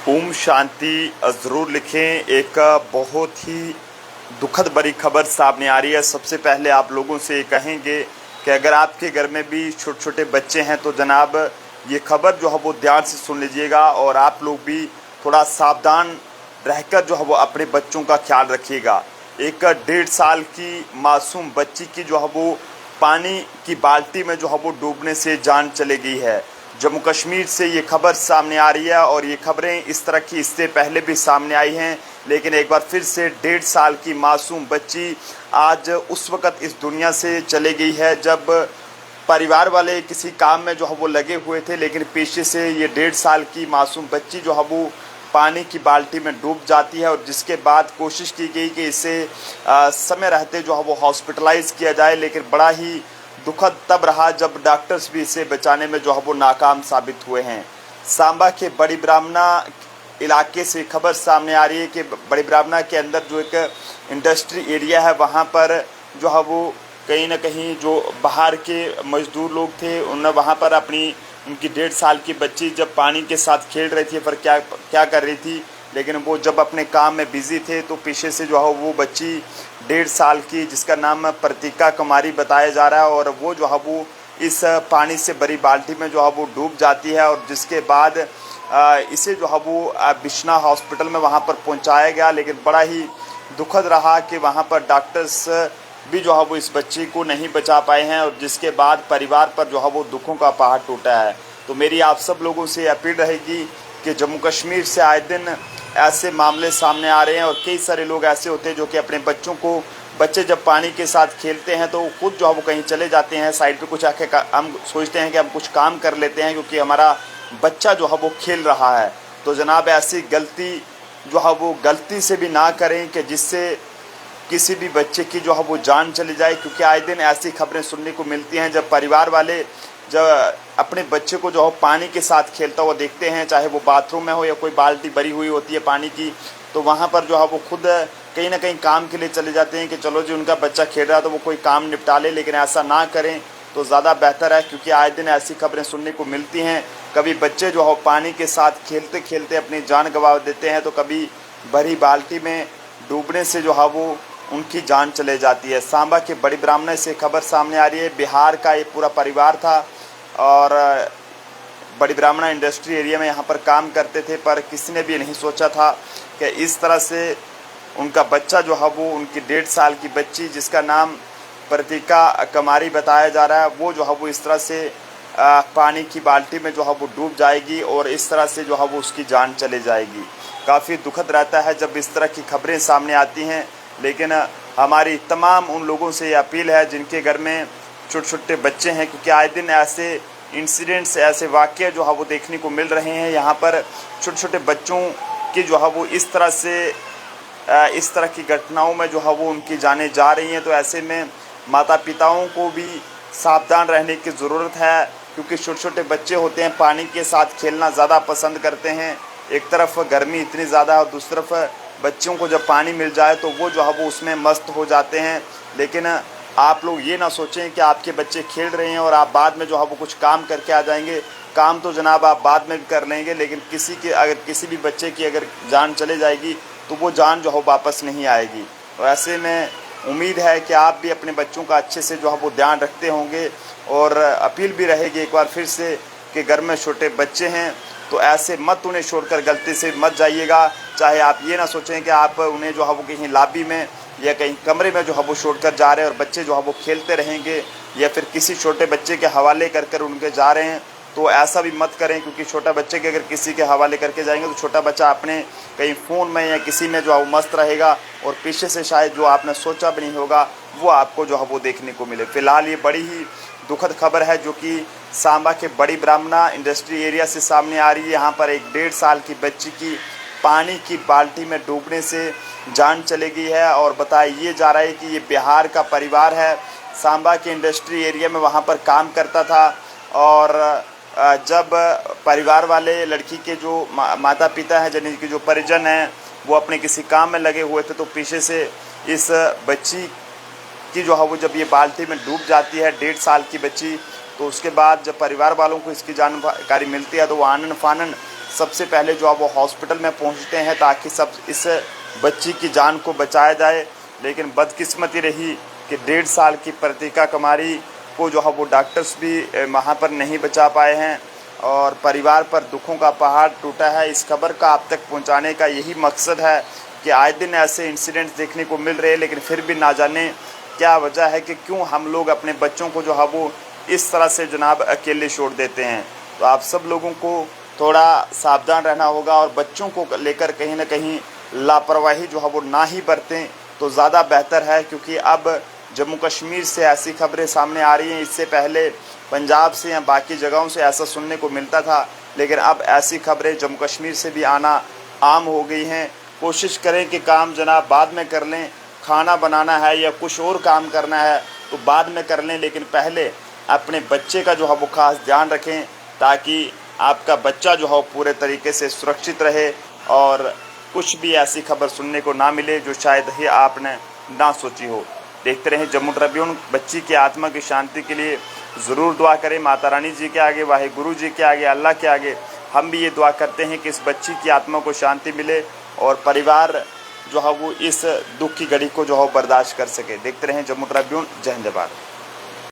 ओम शांति ज़रूर लिखें। एक बहुत ही दुखद बड़ी खबर सामने आ रही है। सबसे पहले आप लोगों से कहेंगे कि अगर आपके घर में भी छोटे छोटे बच्चे हैं तो जनाब ये खबर जो है वो ध्यान से सुन लीजिएगा और आप लोग भी थोड़ा सावधान रहकर जो है वो अपने बच्चों का ख्याल रखिएगा। एक 1.5 साल की मासूम बच्ची की जो है वो पानी की बाल्टी में जो है वो डूबने से जान चली गई है। जम्मू कश्मीर से ये खबर सामने आ रही है और ये खबरें इस तरह की इससे पहले भी सामने आई हैं, लेकिन एक बार फिर से 1.5 साल की मासूम बच्ची आज उस वक़्त इस दुनिया से चले गई है जब परिवार वाले किसी काम में जो है वो लगे हुए थे, लेकिन पीछे से ये 1.5 साल की मासूम बच्ची जो है वो पानी की बाल्टी में डूब जाती है और जिसके बाद कोशिश की गई कि इसे समय रहते जो है वो हॉस्पिटलाइज किया जाए, लेकिन बड़ा ही दुखद तब रहा जब डॉक्टर्स भी इसे बचाने में जो है वो नाकाम साबित हुए हैं। सांबा के बड़ी ब्राह्मणा इलाके से खबर सामने आ रही है कि बड़ी ब्राह्मणा के अंदर जो एक इंडस्ट्री एरिया है वहाँ पर जो है वो कहीं ना कहीं जो बाहर के मजदूर लोग थे उन्होंने वहाँ पर उनकी 1.5 साल की बच्ची जब पानी के साथ खेल रही थी पर क्या कर रही थी, लेकिन वो जब अपने काम में बिजी थे तो पीछे से जो है वो बच्ची 1.5 साल की जिसका नाम प्रतीका कुमारी बताया जा रहा है और वो जो है वो इस पानी से भरी बाल्टी में जो है वो डूब जाती है और जिसके बाद इसे जो है वो बिश्ना हॉस्पिटल में वहाँ पर पहुँचाया गया, लेकिन बड़ा ही दुखद रहा कि वहाँ पर डॉक्टर्स भी जो है वो इस बच्ची को नहीं बचा पाए हैं और जिसके बाद परिवार पर जो है वो दुखों का पहाड़ टूटा है। तो मेरी आप सब लोगों से अपील रहेगी कि जम्मू कश्मीर से आए दिन ऐसे मामले सामने आ रहे हैं और कई सारे लोग ऐसे होते हैं जो कि अपने बच्चे जब पानी के साथ खेलते हैं तो खुद जो है वो कहीं चले जाते हैं साइड पे, कुछ आके हम सोचते हैं कि हम कुछ काम कर लेते हैं क्योंकि हमारा बच्चा जो है वो खेल रहा है। तो जनाब ऐसी गलती जो है वो गलती से भी ना करें कि जिससे किसी भी बच्चे की जो है वो जान चली जाए, क्योंकि आए दिन ऐसी खबरें सुनने को मिलती हैं जब परिवार वाले जब अपने बच्चे को जो है पानी के साथ खेलता हुआ देखते हैं, चाहे वो बाथरूम में हो या कोई बाल्टी भरी हुई होती है पानी की, तो वहाँ पर जो है वो खुद कहीं ना कहीं काम के लिए चले जाते हैं कि चलो जी उनका बच्चा खेल रहा है तो वो कोई काम निपटा ले, लेकिन ऐसा ना करें तो ज़्यादा बेहतर है क्योंकि आए दिन ऐसी खबरें सुनने को मिलती हैं। कभी बच्चे जो है पानी के साथ खेलते खेलते अपनी जान गंवा देते हैं तो कभी भरी बाल्टी में डूबने से जो है वो उनकी जान चले जाती है। सांबा के बड़ी ब्राह्मण से खबर सामने आ रही है। बिहार का ये पूरा परिवार था और बड़ी ब्राह्मणा इंडस्ट्री एरिया में यहाँ पर काम करते थे, पर किसी ने भी नहीं सोचा था कि इस तरह से उनका बच्चा जो है वो उनकी 1.5 साल की बच्ची जिसका नाम प्रतीका कुमारी बताया जा रहा है वो जो है वो इस तरह से पानी की बाल्टी में जो है वो डूब जाएगी और इस तरह से जो है वो उसकी जान चले जाएगी। काफ़ी दुखद रहता है जब इस तरह की खबरें सामने आती हैं, लेकिन हमारी तमाम उन लोगों से ये अपील है जिनके घर में छोटे छोटे बच्चे हैं, क्योंकि आए दिन ऐसे इंसिडेंट्स ऐसे वाक़ये जो है वो देखने को मिल रहे हैं। यहाँ पर छोटे छोटे बच्चों की जो है वो इस तरह की घटनाओं में जो है वो उनकी जानें जा रही हैं। तो ऐसे में माता पिताओं को भी सावधान रहने की ज़रूरत है, क्योंकि छोटे छोटे बच्चे होते हैं पानी के साथ खेलना ज़्यादा पसंद करते हैं। एक तरफ गर्मी इतनी ज़्यादा है और दूसरी तरफ बच्चों को जब पानी मिल जाए तो वो जो है वो उसमें मस्त हो जाते हैं। लेकिन आप लोग ये ना सोचें कि आपके बच्चे खेल रहे हैं और आप बाद में जो है वो कुछ काम करके आ जाएंगे। काम तो जनाब आप बाद में भी कर लेंगे, लेकिन अगर किसी भी बच्चे की अगर जान चले जाएगी तो वो जान जो है वापस नहीं आएगी। तो ऐसे में उम्मीद है कि आप भी अपने बच्चों का अच्छे से जो है वो ध्यान रखते होंगे और अपील भी रहेगी एक बार फिर से कि घर में छोटे बच्चे हैं तो ऐसे मत उन्हें छोड़कर गलती से मत जाइएगा। चाहे आप ये ना सोचें कि आप उन्हें जो है वो कहीं लॉबी में या कहीं कमरे में जो है वो छोड़कर जा रहे हैं और बच्चे जो है वो खेलते रहेंगे या फिर किसी छोटे बच्चे के हवाले कर उनके जा रहे हैं, तो ऐसा भी मत करें, क्योंकि छोटा बच्चे के अगर किसी के हवाले करके जाएंगे तो छोटा बच्चा अपने कहीं फ़ोन में या किसी में जो है वो मस्त रहेगा और पीछे से शायद जो आपने सोचा भी नहीं होगा वो आपको जो है वो देखने को मिले। फ़िलहाल ये बड़ी ही दुखद खबर है जो कि सांबा के बड़ी ब्राह्मणा इंडस्ट्री एरिया से सामने आ रही है। यहाँ पर एक 1.5 साल की बच्ची की पानी की बाल्टी में डूबने से जान चली गई है और बताया जा रहा है कि ये बिहार का परिवार है। सांबा के इंडस्ट्री एरिया में वहाँ पर काम करता था और जब परिवार वाले लड़की के जो माता पिता हैं यानी कि जो परिजन हैं वो अपने किसी काम में लगे हुए थे तो पीछे से इस बच्ची की जो है वो जब ये बाल्टी में डूब जाती है 1.5 साल की बच्ची, तो उसके बाद जब परिवार वालों को इसकी जानकारी मिलती है तो वो आनन फानन सबसे पहले जो है वो हॉस्पिटल में पहुंचते हैं ताकि सब इस बच्ची की जान को बचाया जाए। लेकिन बदकिस्मती रही कि 1.5 साल की प्रतीका कुमारी को जो है वो डॉक्टर्स भी वहाँ पर नहीं बचा पाए हैं और परिवार पर दुखों का पहाड़ टूटा है। इस खबर का आप तक पहुँचाने का यही मकसद है कि आए दिन ऐसे इंसिडेंट्स देखने को मिल रहे हैं, लेकिन फिर भी ना जाने क्या वजह है कि क्यों हम लोग अपने बच्चों को जो है वो इस तरह से जनाब अकेले छोड़ देते हैं। तो आप सब लोगों को थोड़ा सावधान रहना होगा और बच्चों को लेकर कहीं ना कहीं लापरवाही जो है वो ना ही बरतें तो ज़्यादा बेहतर है, क्योंकि अब जम्मू कश्मीर से ऐसी खबरें सामने आ रही हैं। इससे पहले पंजाब से या बाकी जगहों से ऐसा सुनने को मिलता था, लेकिन अब ऐसी खबरें जम्मू कश्मीर से भी आना आम हो गई हैं। कोशिश करें कि काम जनाब बाद में कर लें, खाना बनाना है या कुछ और काम करना है तो बाद में कर लें, लेकिन पहले अपने बच्चे का जो है वो खास ध्यान रखें ताकि आपका बच्चा जो है पूरे तरीके से सुरक्षित रहे और कुछ भी ऐसी खबर सुनने को ना मिले जो शायद ही आपने ना सोची हो। देखते रहें जम्मू ट्रिब्यून। बच्ची की आत्मा की शांति के लिए ज़रूर दुआ करें। माता रानी जी के आगे, वाहिगुरु जी के आगे, अल्लाह के आगे हम भी ये दुआ करते हैं कि इस बच्ची की आत्मा को शांति मिले और परिवार जो है वो इस दुख की घड़ी को जो है बर्दाश्त कर सके। देखते रहें जम्मू ट्रिब्यून। जय हिंद।